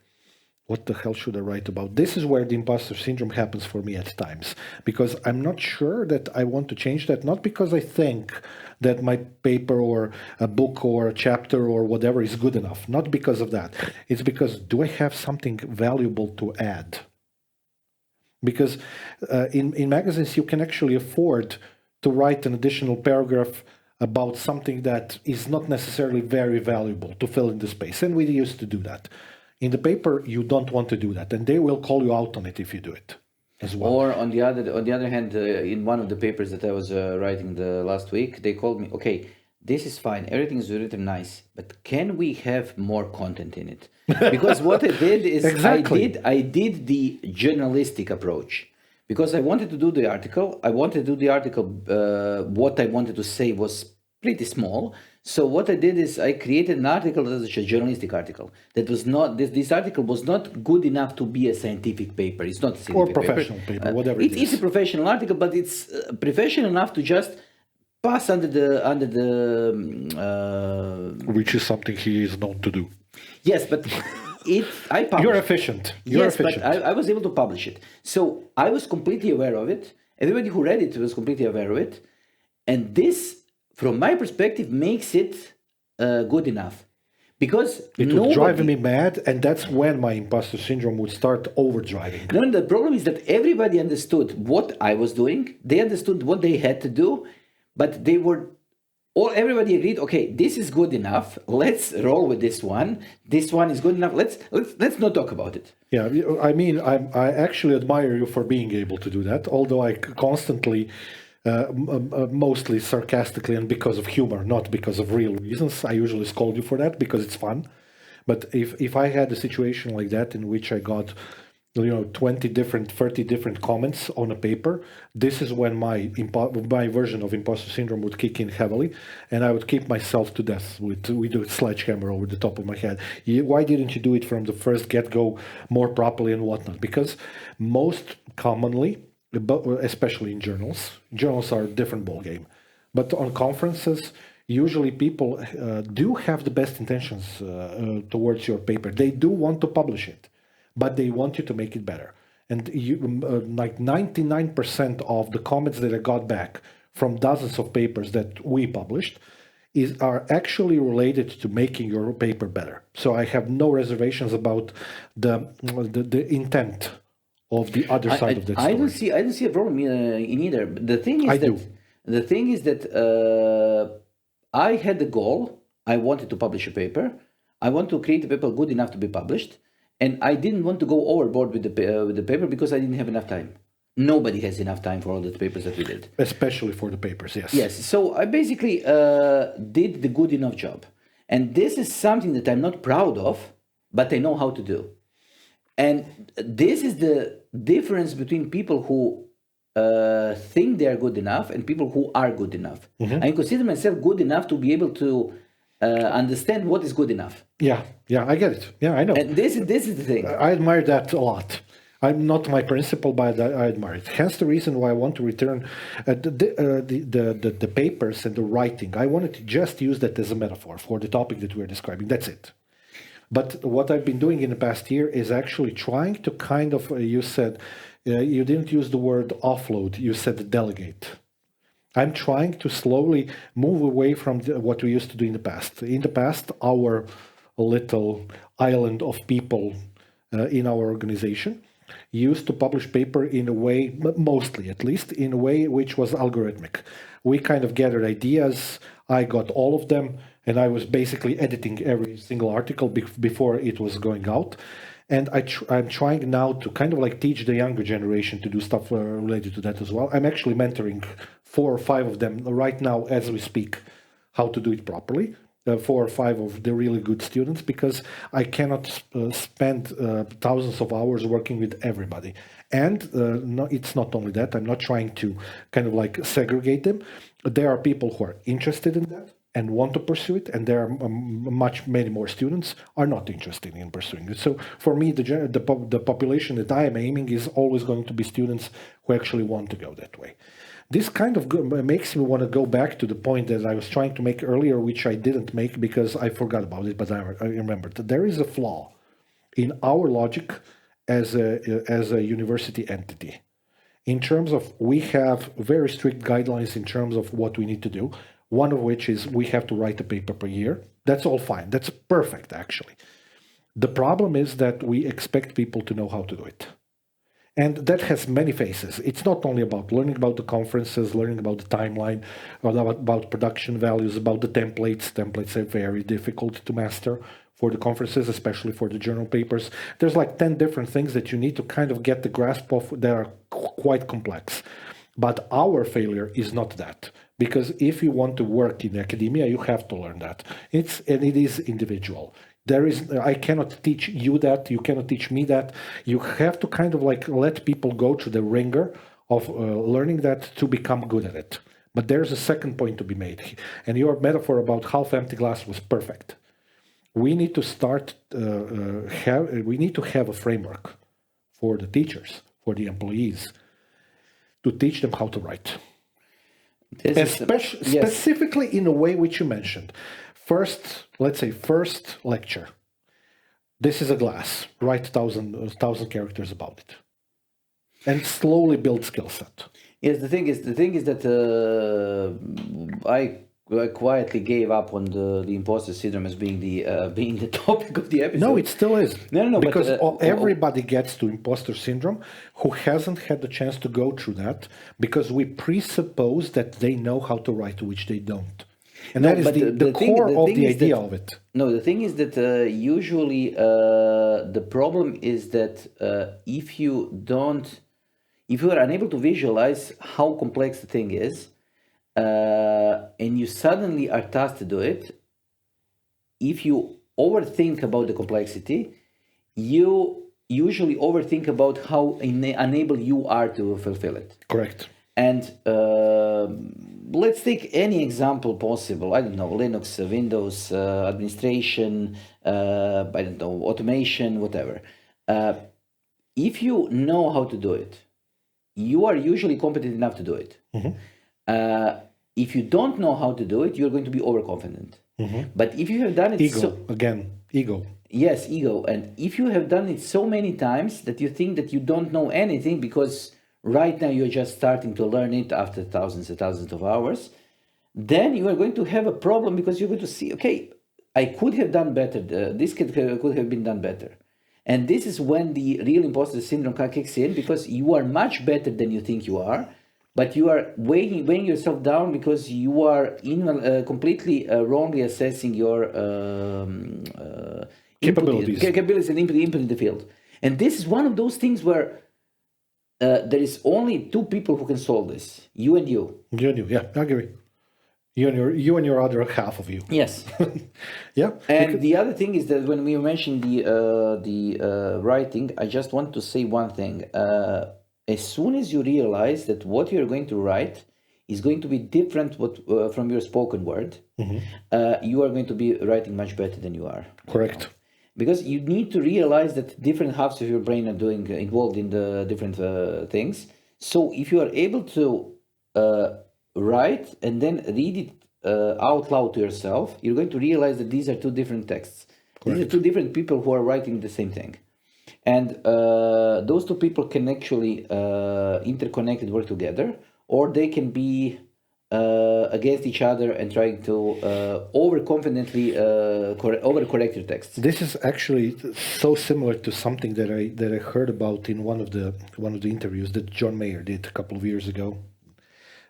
what the hell should I write about? This is where the imposter syndrome happens for me at times, because I'm not sure that I want to change that, not because I think that my paper or a book or a chapter or whatever is good enough, not because of that. It's because, do I have something valuable to add? Because in magazines, you can actually afford to write an additional paragraph about something that is not necessarily very valuable to fill in the space, and we used to do that. In the paper, you don't want to do that, and they will call you out on it if you do it as well. Or on the other hand, in one of the papers that I was writing the last week, they called me, okay, this is fine, everything is written nice, but can we have more content in it? Because what I did is Exactly. I did the journalistic approach. Because I wanted to do the article, what I wanted to say was pretty small. So what I did is I created an article that was a journalistic article. That was not, this article was not good enough to be a scientific paper. It's not a scientific or professional paper, whatever it is. It's a professional article, but it's professional enough to just pass under the which is something he is known to do. yes, but I published. You're efficient. But I was able to publish it. So I was completely aware of it. Everybody who read it was completely aware of it. And this, from my perspective, makes it good enough. because It would drive me mad, and that's when my imposter syndrome would start overdriving. No, the problem is that everybody understood what I was doing. They understood what they had to do, but they were everybody agreed. Okay, this is good enough. Let's roll with this one. This one is good enough. Let's not talk about it. Yeah, I mean, I actually admire you for being able to do that. Although I constantly, mostly sarcastically and because of humor, not because of real reasons, I usually scold you for that because it's fun. But if I had a situation like that in which I got 20 different, 30 different comments on a paper, this is when my version of imposter syndrome would kick in heavily, and I would keep myself to death with a sledgehammer over the top of my head. Why didn't you do it from the first get-go more properly and whatnot? Because most commonly, especially in journals are a different ballgame. But on conferences, usually people do have the best intentions towards your paper. They do want to publish it, but they want you to make it better. And like 99% of the comments that I got back from dozens of papers that we published are actually related to making your paper better. So I have no reservations about the intent of the other side of that story. I don't see a problem in either. The thing is that I had the goal. I wanted to publish a paper. I want to create a paper good enough to be published. And I didn't want to go overboard with the paper because I didn't have enough time. Nobody has enough time for all the papers that we did. Especially for the papers, yes. Yes, so I basically did the good enough job. And this is something that I'm not proud of, but I know how to do. And this is the difference between people who think they are good enough and people who are good enough. Mm-hmm. I consider myself good enough to be able to understand what is good enough. Yeah, I get it. Yeah, I know. And this is the thing. I admire that a lot. I'm not my principle, but I admire it. Hence the reason why I want to return the papers and the writing. I wanted to just use that as a metaphor for the topic that we're describing. That's it. But what I've been doing in the past year is actually trying to kind of, you said, you didn't use the word offload, you said delegate. I'm trying to slowly move away from what we used to do in the past. In the past, our little island of people in our organization used to publish paper in a way, mostly at least, in a way which was algorithmic. We kind of gathered ideas, I got all of them, and I was basically editing every single article before it was going out. And I'm trying now to kind of like teach the younger generation to do stuff related to that as well. I'm actually mentoring 4 or 5 of them right now as we speak, how to do it properly. 4 or 5 of the really good students, because I cannot spend thousands of hours working with everybody. And it's not only that, I'm not trying to kind of like segregate them. There are people who are interested in that and want to pursue it, and there are many more students are not interested in pursuing it. So for me, the population that I am aiming is always going to be students who actually want to go that way. This kind of makes me want to go back to the point that I was trying to make earlier, which I didn't make because I forgot about it, but I remembered. There is a flaw in our logic as a university entity. In terms of, we have very strict guidelines in terms of what we need to do, one of which is we have to write a paper per year. That's all fine. That's perfect, actually. The problem is that we expect people to know how to do it. And that has many faces. It's not only about learning about the conferences, learning about the timeline, or about production values, about the templates. Templates are very difficult to master for the conferences, especially for the journal papers. There's like 10 different things that you need to kind of get the grasp of that are quite complex. But our failure is not that. Because if you want to work in academia, you have to learn that. It is individual. I cannot teach you that, you cannot teach me that. You have to kind of like let people go through the ringer of learning that to become good at it. But there's a second point to be made. And your metaphor about half-empty glass was perfect. We need to start, we need to have a framework for the teachers, for the employees, to teach them how to write. Specifically in a way which you mentioned. Let's say first lecture. This is a glass. Write 1,000 characters about it, and slowly build skill set. Yes, the thing is that quietly gave up on the imposter syndrome as being the topic of the episode. No, it still is. No, because but, everybody gets to imposter syndrome who hasn't had the chance to go through that, because we presuppose that they know how to write, which they don't. And that is but the thing- core of thing the is idea that- of it. No, the thing is that usually the problem is that if you are unable to visualize how complex the thing is, and you suddenly are tasked to do it, if you overthink about the complexity, you usually overthink about how unable you are to fulfill it. Correct. And let's take any example possible. I don't know, Linux, Windows, administration, I don't know, automation, whatever. If you know how to do it, you are usually competent enough to do it. If you don't know how to do it, you're going to be overconfident. But if you have done it Ego. Yes, ego. And if you have done it so many times that you think that you don't know anything because right now you're just starting to learn it after thousands and thousands of hours, then you are going to have a problem, because you're going to see, okay, I could have done better. This could have been done better. And this is when the real imposter syndrome kicks in, because you are much better than you think you are, but you are weighing yourself down because you are completely wrongly assessing your capabilities and input in the field. And this is one of those things where there is only two people who can solve this: you and you. You and you, yeah, I agree. You and your other half of you. Yes. Yeah. And the other thing is that when we mentioned the writing, I just want to say one thing. As soon as you realize that what you're going to write is going to be different from your spoken word, you are going to be writing much better than you are. Correct. Because you need to realize that different halves of your brain are involved in the different things. So if you are able to write and then read it out loud to yourself, you're going to realize that these are two different texts. Correct. These are two different people who are writing the same thing. And those two people can actually interconnected work together, or they can be against each other and trying to overconfidently overcorrect your texts. This is actually so similar to something that I heard about in one of the interviews that John Mayer did a couple of years ago,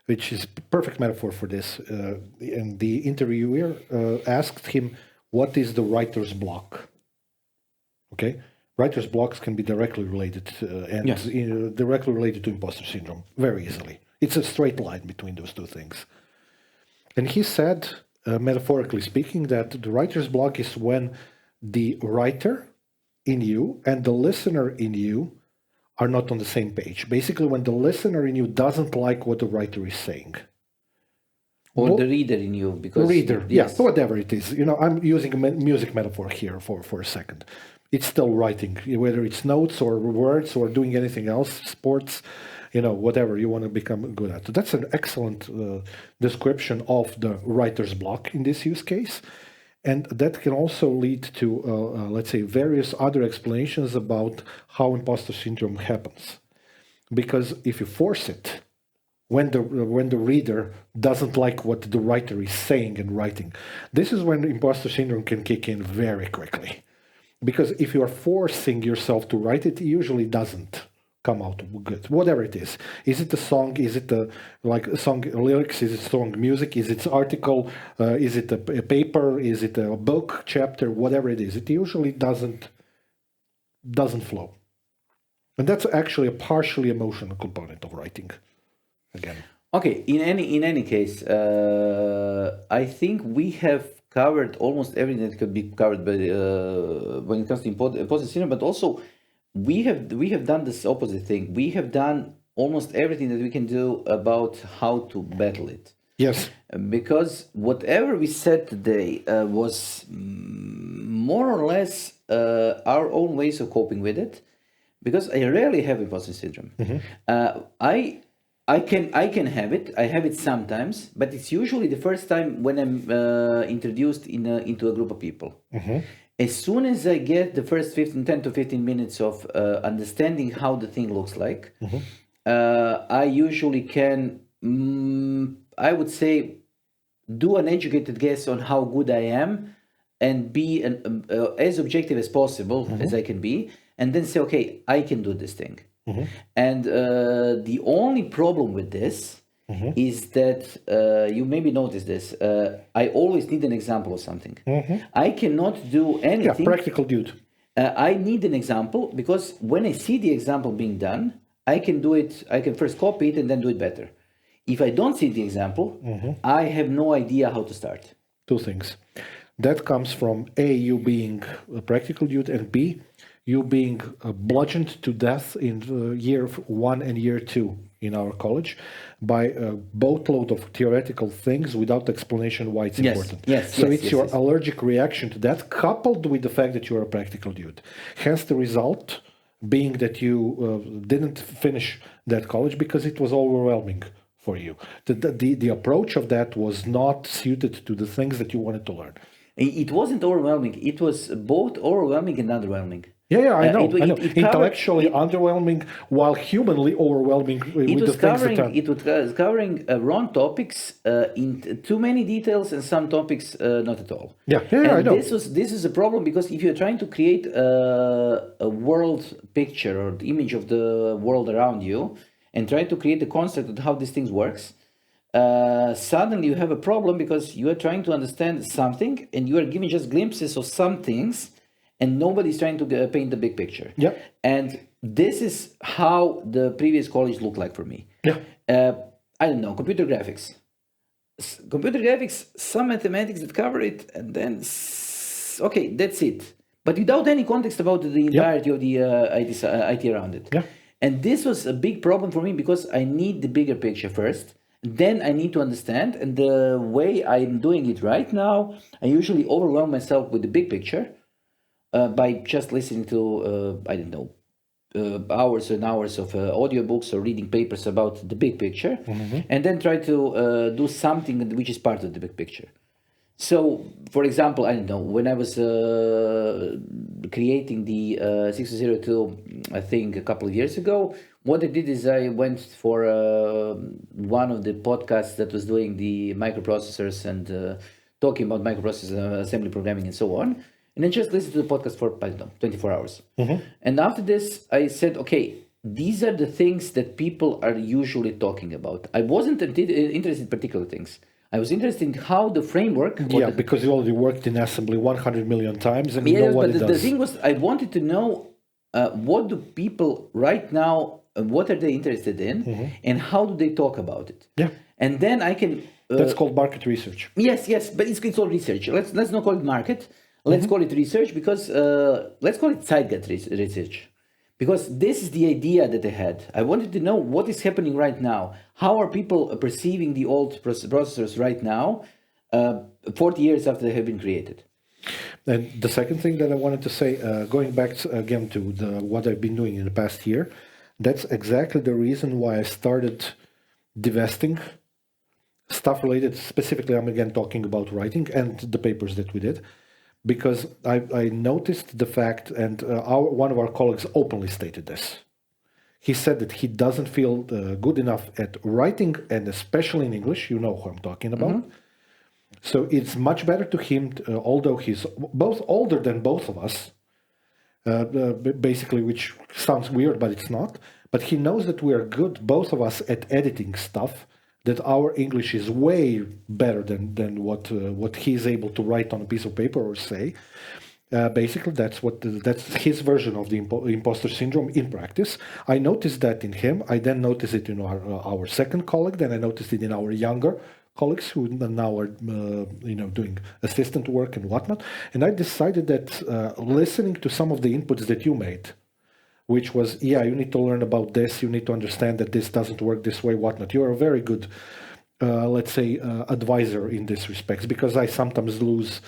which is perfect metaphor for this. And the interviewer asked him, "What is the writer's block?" Okay. Writer's blocks can be directly related directly related to imposter syndrome very easily. It's a straight line between those two things. And he said, metaphorically speaking, that the writer's block is when the writer in you and the listener in you are not on the same page. Basically, when the listener in you doesn't like what the writer is saying. Or the reader in you, because... Reader, yes. Yeah, whatever it is. I'm using a music metaphor here for a second. It's still writing, whether it's notes or words or doing anything else, sports, whatever you want to become good at. So that's an excellent description of the writer's block in this use case. And that can also lead to, let's say, various other explanations about how imposter syndrome happens. Because if you force it, when the reader doesn't like what the writer is saying and writing, this is when imposter syndrome can kick in very quickly. Because if you are forcing yourself to write it, it usually doesn't come out good, whatever it is. Is it a song? Is it song lyrics? Is it song music? Is it article? Is it a paper? Is it a book chapter? Whatever it is, it usually doesn't flow. And that's actually a partially emotional component of writing. Again. Okay. In any case, I think we have covered almost everything that could be covered by when it comes to imposter syndrome, but also we have done this opposite thing. We have done almost everything that we can do about how to battle it. Yes. Because whatever we said today was more or less our own ways of coping with it. Because I rarely have imposter syndrome. I can have it. I have it sometimes, but it's usually the first time when I'm introduced into a group of people. As soon as I get the first 10 to 15 minutes of understanding how the thing looks like, I usually can, I would say, do an educated guess on how good I am, and be as objective as possible as I can be, and then say, okay, I can do this thing. And the only problem with this is that you maybe notice this. I always need an example of something. I cannot do Yeah, anything. practical dude. I need an example, because when I see the example being done, I can do it. I can first copy it and then do it better. If I don't see the example, I have no idea how to start. Two things. That comes from A, you being a practical dude, and B, you being bludgeoned to death in year 1 and year 2 in our college by a boatload of theoretical things without explanation why it's important. So it's your allergic reaction to that, coupled with the fact that you're a practical dude. Hence the result being that you didn't finish that college because it was overwhelming for you. The approach of that was not suited to the things that you wanted to learn. It wasn't overwhelming. It was both overwhelming and underwhelming. Yeah, I know. Intellectually underwhelming, while humanly overwhelming with the things that are... It was covering wrong topics in too many details, and some topics not at all. Yeah, I know. This is a problem, because if you're trying to create a world picture or the image of the world around you, and try to create the concept of how these things works, suddenly you have a problem, because you are trying to understand something and you are giving just glimpses of some things, and nobody's trying to paint the big picture. Yeah. And this is how the previous college looked like for me. Yeah. I don't know, computer graphics. Computer graphics, some mathematics that cover it, and then, okay, that's it. But without any context about the entirety of the IT around it. Yeah. And this was a big problem for me, because I need the bigger picture first. Then I need to understand. And the way I'm doing it right now, I usually overwhelm myself with the big picture by just listening to, I don't know, hours and hours of audiobooks or reading papers about the big picture, and then try to do something which is part of the big picture. So, for example, I don't know, when I was creating the 602, I think a couple of years ago, what I did is I went for one of the podcasts that was doing the microprocessors and talking about microprocessor assembly programming and so on. And then just listened to the podcast for, I don't know, 24 hours. And after this, I said, okay, these are the things that people are usually talking about. I wasn't interested in particular things. I was interested in how the framework... because you already worked in assembly 100 million times and you know what it does. The thing was, I wanted to know what do people right now, what are they interested in, and how do they talk about it? Yeah. And then I can... That's called market research. Yes, but it's all research. Let's not call it market. Let's call it research, because let's call it sidegut research, because this is the idea that I had. I wanted to know what is happening right now. How are people perceiving the old processors right now, 40 years after they have been created? And the second thing that I wanted to say, going back again to what I've been doing in the past year, that's exactly the reason why I started divesting stuff related. Specifically, I'm again talking about writing and the papers that we did. Because I noticed the fact, and one of our colleagues openly stated this. He said that he doesn't feel good enough at writing, and especially in English. You know who I'm talking about. So it's much better to him, although he's both older than both of us, basically, which sounds weird, but it's not. But he knows that we are good, both of us, at editing stuff, that our English is way better than what he's able to write on a piece of paper or say. Basically, that's his version of the imposter syndrome in practice. I noticed that in him. I then noticed it in our second colleague. Then I noticed it in our younger colleagues who now are doing assistant work and whatnot. And I decided that listening to some of the inputs that you made, which was, you need to learn about this, you need to understand that this doesn't work this way, whatnot. You are a very good, advisor in this respect, because I sometimes lose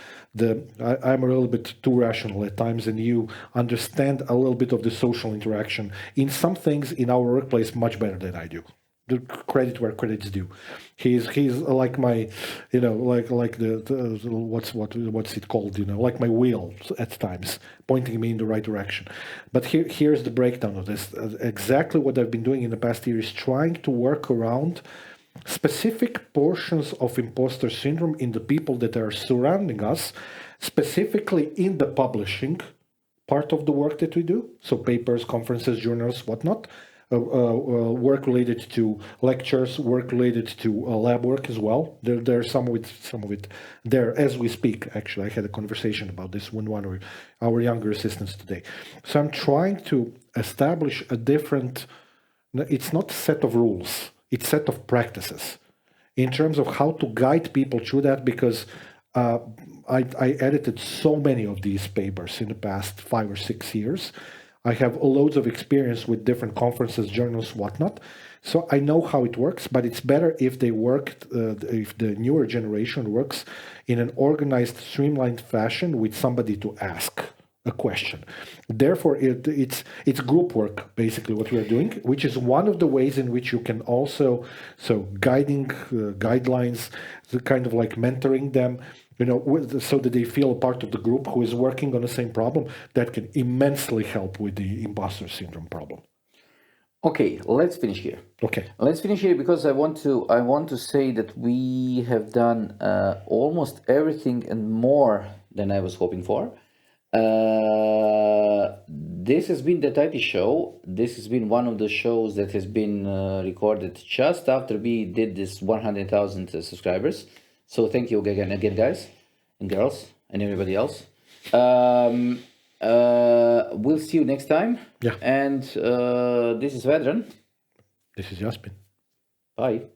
I'm a little bit too rational at times, and you understand a little bit of the social interaction in some things in our workplace much better than I do. The credit where credit's due. He's like my, like the what's it called? Like my wheel at times, pointing me in the right direction. But here's the breakdown of this. Exactly what I've been doing in the past year is trying to work around specific portions of imposter syndrome in the people that are surrounding us, specifically in the publishing part of the work that we do, so papers, conferences, journals, whatnot, work related to lectures, work related to lab work as well. There's some of it there as we speak. Actually, I had a conversation about this with one of our younger assistants today. So I'm trying to establish a different, it's not a set of rules, it's a set of practices in terms of how to guide people through that, because I edited so many of these papers in the past 5 or 6 years. I have loads of experience with different conferences, journals, whatnot. So I know how it works, but it's better if they work, if the newer generation works in an organized, streamlined fashion with somebody to ask a question. Therefore, it's group work, basically, what we are doing, which is one of the ways in which you can also, so guiding guidelines, the kind of like mentoring them, so that they feel a part of the group who is working on the same problem, that can immensely help with the imposter syndrome problem. Okay, let's finish here. Okay. Let's finish here because I want to say that we have done almost everything and more than I was hoping for. This has been the ThatITShow. This has been one of the shows that has been recorded just after we did this 100,000 subscribers. So thank you again, guys and girls and everybody else. We'll see you next time. Yeah. And this is Vedran. This is Jasmin. Bye.